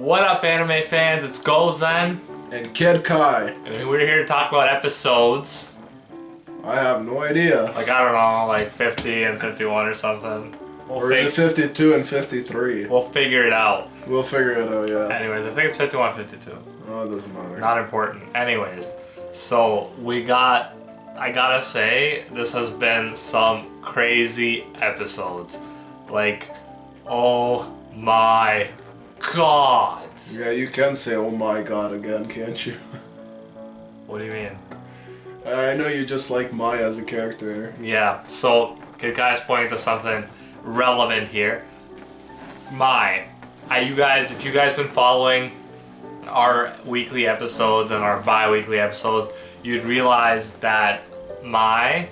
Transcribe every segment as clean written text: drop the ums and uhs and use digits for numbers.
What up, anime fans? It's Gozen. And Kid Kai. And we're here to talk about episodes. I have no idea. Like, I don't know, like 50 and 51 or something. Or is it 52 and 53? We'll figure it out. We'll figure it out, yeah. Anyways, I think it's 51, 52. Oh, it doesn't matter. Not important. Anyways, so I gotta say, this has been some crazy episodes. Like, oh my god. Yeah, you can say oh my god again, can't you? What do you mean? I know you just like Mai as a character. Yeah, so Kid Guy's pointing to something relevant here. Mai, if you guys been following our weekly episodes and our bi-weekly episodes, you'd realize that Mai,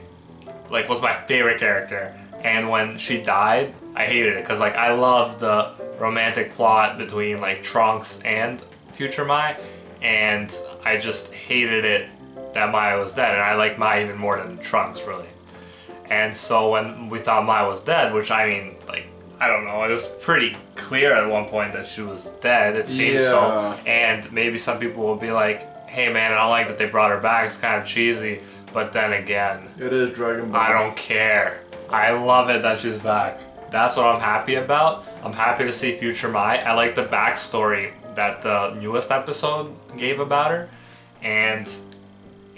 was my favorite character. And when she died, I hated it, because I love the romantic plot between Trunks and future Mai, and I just hated it that Mai was dead, and I like Mai even more than Trunks, really. And so when we thought Mai was dead, which I mean, I don't know, it was pretty clear at one point that she was dead, it seems so. And maybe some people will be like, hey man, I don't like that they brought her back, it's kind of cheesy. But then again, it is Dragon Ball. I don't care. I love it that she's back. That's what I'm happy about. I'm happy to see future Mai. I like the backstory that the newest episode gave about her. And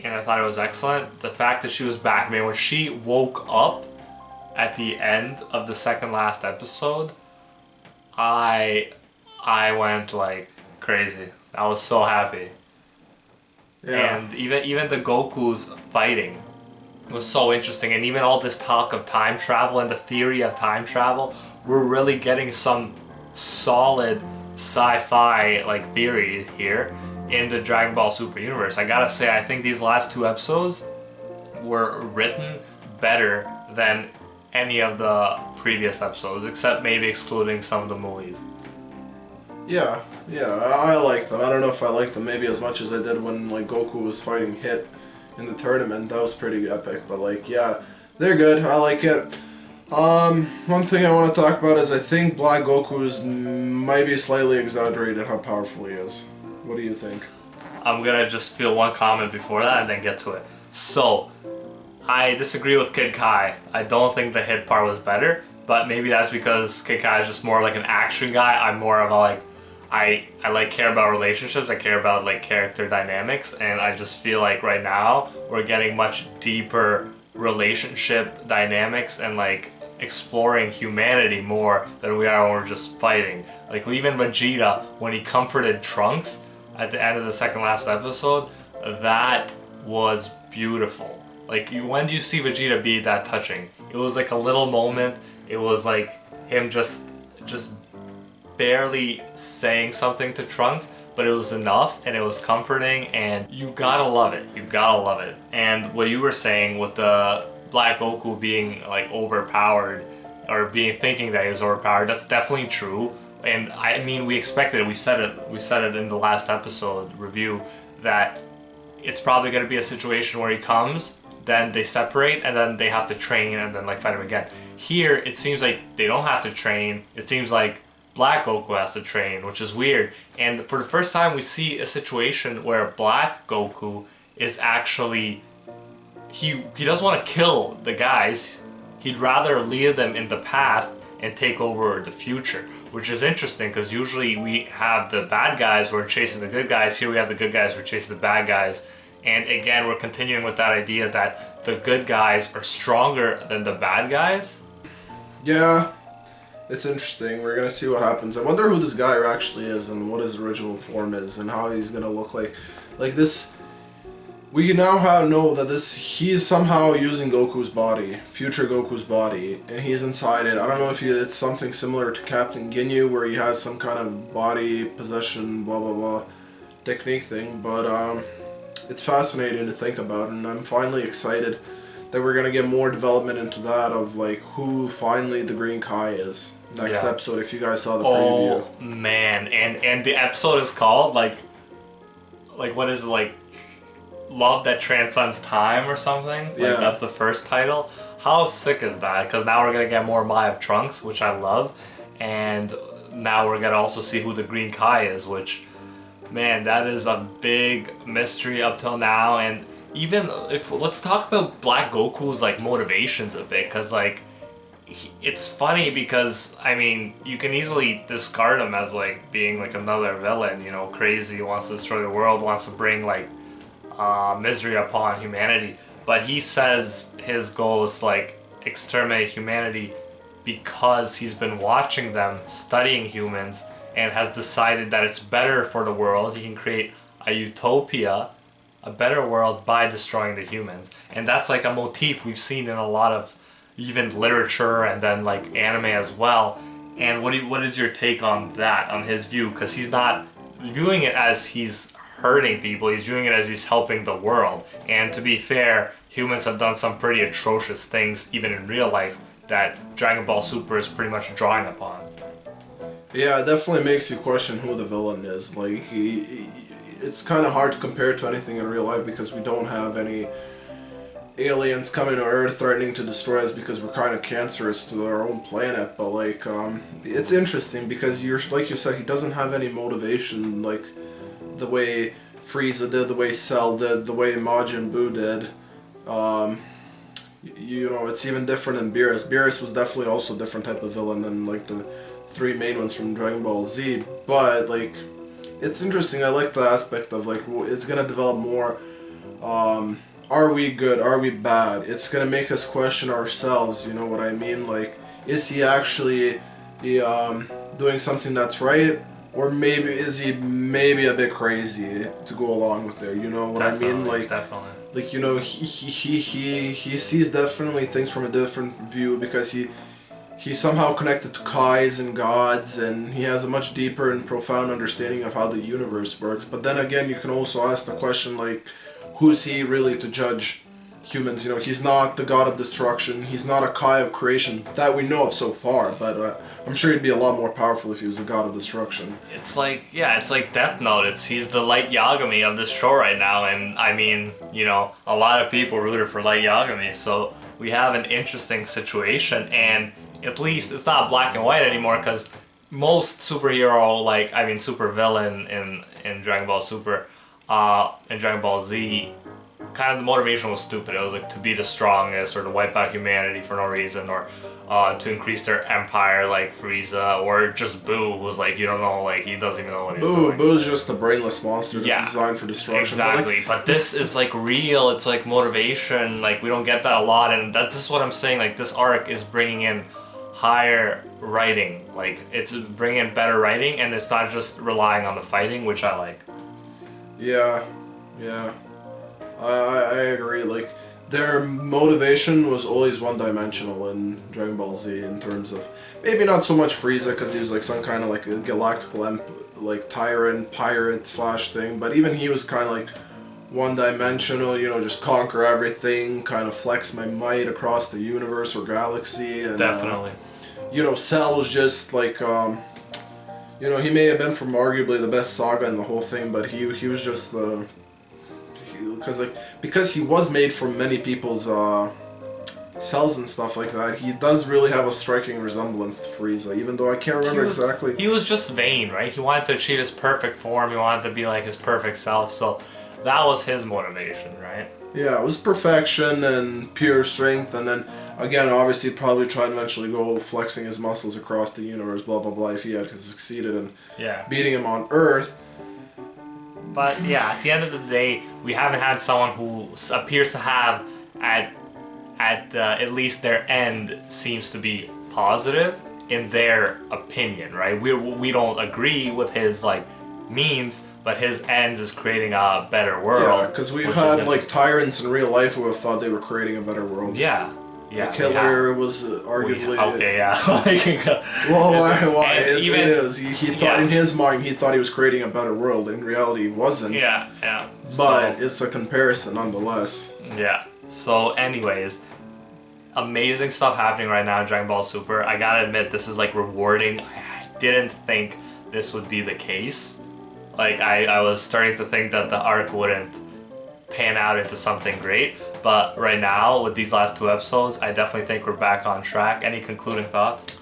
I thought it was excellent. The fact that she was back, man, when she woke up at the end of the second last episode, I went crazy. I was so happy. Yeah. And even the Goku's fighting was so interesting, and even all this talk of time travel and the theory of time travel, we're really getting some solid sci-fi theory here in the Dragon Ball Super universe. I gotta say, I think these last two episodes were written better than any of the previous episodes, except maybe excluding some of the movies. Yeah, I like them. I don't know if I like them maybe as much as I did when Goku was fighting Hit in the tournament. That was pretty epic, but yeah, they're good. I like it. One thing I want to talk about is I think Black Goku's might be slightly exaggerated how powerful he is. What do you think? I'm gonna just feel one comment before that and then get to it. So, I disagree with Kid Kai. I don't think the Hit part was better, but maybe that's because Kid Kai is just more like an action guy. I'm more of a I care about relationships, I care about character dynamics, and I just feel right now we're getting much deeper relationship dynamics and exploring humanity more than we are when we're just fighting. Even Vegeta, when he comforted Trunks at the end of the second last episode, that was beautiful. When do you see Vegeta be that touching? It was a little moment. It was him just barely saying something to Trunks, but it was enough and it was comforting, and you gotta love it. You gotta love it. And what you were saying with the Black Goku being overpowered, or thinking that he was overpowered, that's definitely true. And I mean, we expected it. We said it in the last episode review that it's probably gonna be a situation where he comes, then they separate, and then they have to train and then fight him again. Here, it seems like they don't have to train. It seems like Black Goku has to train, which is weird. And for the first time, we see a situation where Black Goku is actually... He doesn't want to kill the guys. He'd rather leave them in the past and take over the future, which is interesting because usually we have the bad guys who are chasing the good guys. Here we have the good guys who are chasing the bad guys. And again, we're continuing with that idea that the good guys are stronger than the bad guys. Yeah. It's interesting. We're gonna see what happens. I wonder who this guy actually is and what his original form is and how he's gonna look like. This, we now know that he is somehow using Goku's body, future Goku's body, and he's inside it. I don't know if it's something similar to Captain Ginyu, where he has some kind of body possession, blah blah blah, technique thing. But it's fascinating to think about, and I'm finally excited that we're gonna get more development into that of who finally the Green Kai is. Next episode, if you guys saw the preview. Oh man, and the episode is called what is it, Love That Transcends Time or something? Yeah. That's the first title. How sick is that? Because now we're gonna get more Mai of Trunks, which I love, and now we're gonna also see who the Green Kai is, which, man, that is a big mystery up till now. And even if let's talk about Black Goku's like motivations a bit, because like it's funny because I mean you can easily discard him as like being like another villain, you know, crazy, wants to destroy the world, wants to bring like misery upon humanity. But he says his goal is to like exterminate humanity because he's been watching them, studying humans, and has decided that it's better for the world. He can create a utopia, a better world by destroying the humans. And that's like a motif we've seen in a lot of even literature and then like anime as well. And what is your take on that, on his view? Because he's not viewing it as he's hurting people, he's viewing it as he's helping the world. And to be fair, humans have done some pretty atrocious things even in real life that Dragon Ball Super is pretty much drawing upon. Yeah, it definitely makes you question who the villain is. Like, it's kind of hard to compare to anything in real life because we don't have any aliens coming to Earth threatening to destroy us because we're kind of cancerous to our own planet. But like, it's interesting because like you said, he doesn't have any motivation like the way Frieza did, the way Cell did, the way Majin Buu did. You know, it's even different in Beerus. Beerus was definitely also a different type of villain than like the three main ones from Dragon Ball Z. But like, it's interesting. I like the aspect of like it's gonna develop more. Are we good? Are we bad? It's gonna make us question ourselves. You know what I mean? Like, is he actually doing something that's right? Or maybe is he maybe a bit crazy to go along with it? You know what I mean? Like, definitely. Like, you know, he sees definitely things from a different view because he's somehow connected to Kais and gods, and he has a much deeper and profound understanding of how the universe works. But then again, you can also ask the question, like, who's he really to judge humans? You know, he's not the god of destruction. He's not a Kai of creation that we know of so far, but I'm sure he'd be a lot more powerful if he was a god of destruction. It's like, yeah, it's like Death Note. He's the Light Yagami of this show right now, and I mean, you know, a lot of people rooted for Light Yagami, so we have an interesting situation, and at least it's not black and white anymore, because most superhero, like, I mean, super villain in Dragon Ball Super, in Dragon Ball Z, kind of the motivation was stupid. It was like to be the strongest or to wipe out humanity for no reason, or to increase their empire like Frieza, or just Boo was like, you don't know, like he doesn't even know what he's doing. Boo's just a brainless monster that's designed for destruction. Exactly, but this is like real, it's like motivation, like we don't get that a lot, and this is what I'm saying, like this arc is bringing in higher writing, like it's bringing in better writing, and it's not just relying on the fighting, which I like. Yeah. I agree. Like, their motivation was always one-dimensional in Dragon Ball Z in terms of maybe not so much Frieza because he was like some kind of like a galactical like tyrant pirate slash thing, but even he was kind of like one-dimensional. You know, just conquer everything, kind of flex my might across the universe or galaxy. And, definitely. You know, Cell was just like you know, he may have been from arguably the best saga in the whole thing, but he was just the. Because he was made from many people's cells and stuff like that, he does really have a striking resemblance to Frieza, even though I can't remember exactly. He was just vain, right? He wanted to achieve his perfect form, he wanted to be like his perfect self, so that was his motivation, right? Yeah, it was perfection and pure strength, and then, again, obviously probably try and eventually go flexing his muscles across the universe, blah blah blah, if he had succeeded in beating him on Earth. But yeah, at the end of the day, we haven't had someone who appears to have, at least their end seems to be positive in their opinion, right? We don't agree with his like means, but his ends is creating a better world. Yeah, because we've had like tyrants in real life who have thought they were creating a better world. Yeah. Like Hitler was arguably... Okay, yeah. Well, why? It is. He thought in his mind, he thought he was creating a better world. In reality, he wasn't. Yeah. But it's a comparison nonetheless. Yeah. So anyways, amazing stuff happening right now in Dragon Ball Super. I gotta admit, this is like rewarding. I didn't think this would be the case. Like, I was starting to think that the arc wouldn't pan out into something great, but right now with these last two episodes I definitely think we're back on track. Any concluding thoughts?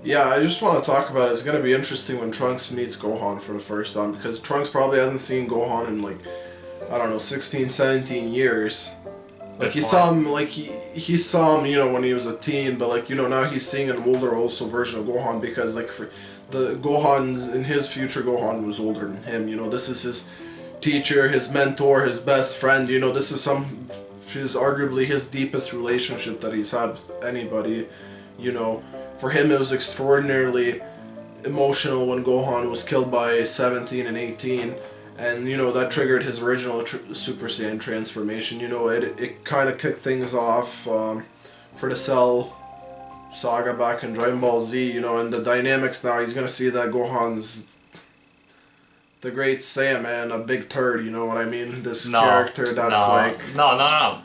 Yeah, I just want to talk about it. It's going to be interesting when Trunks meets Gohan for the first time, because Trunks probably hasn't seen Gohan in like, I don't know, 16, 17 years. Like he saw him, like he saw him, you know, when he was a teen, but like, you know, now he's seeing an older also version of Gohan, because like for the Gohan in his future, Gohan was older than him. You know, this is his teacher, his mentor, his best friend. You know, this is arguably his deepest relationship that he's had with anybody. You know, for him it was extraordinarily emotional when Gohan was killed by 17 and 18. And, you know, that triggered his original Super Saiyan transformation. You know, it kind of kicked things off for the Cell saga back in Dragon Ball Z, you know, and the dynamics now. He's going to see that Gohan's the Great Saiyan, man, a big turd, you know what I mean? This character that's No.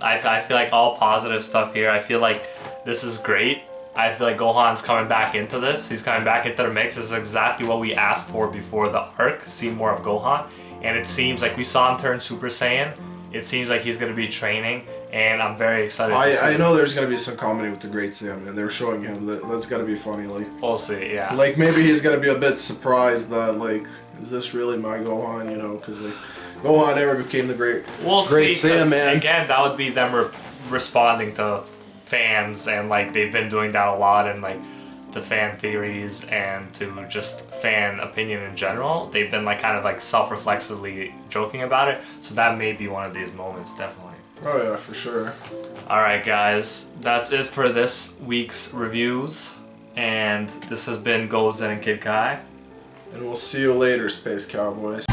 I feel like all positive stuff here. I feel like this is great. I feel like Gohan's coming back into this. He's coming back into the mix. This is exactly what we asked for before the arc. See more of Gohan. And it seems like we saw him turn Super Saiyan. It seems like he's going to be training. And I'm very excited to see. I know there's going to be some comedy with the Great Saiyan, and they're showing him. That's got to be funny. Like, we'll see, yeah. Like, maybe he's going to be a bit surprised that, like, is this really my Gohan, you know? Because, like, Gohan never became the Great Saiyan, man. Again, that would be them responding to fans, and like they've been doing that a lot, and like to fan theories and to just fan opinion in general. They've been like kind of like self-reflexively joking about it, so that may be one of these moments, definitely. Oh yeah, for sure. Alright guys, that's it for this week's reviews, and this has been Gozen and Kid Kai. And we'll see you later, Space Cowboys.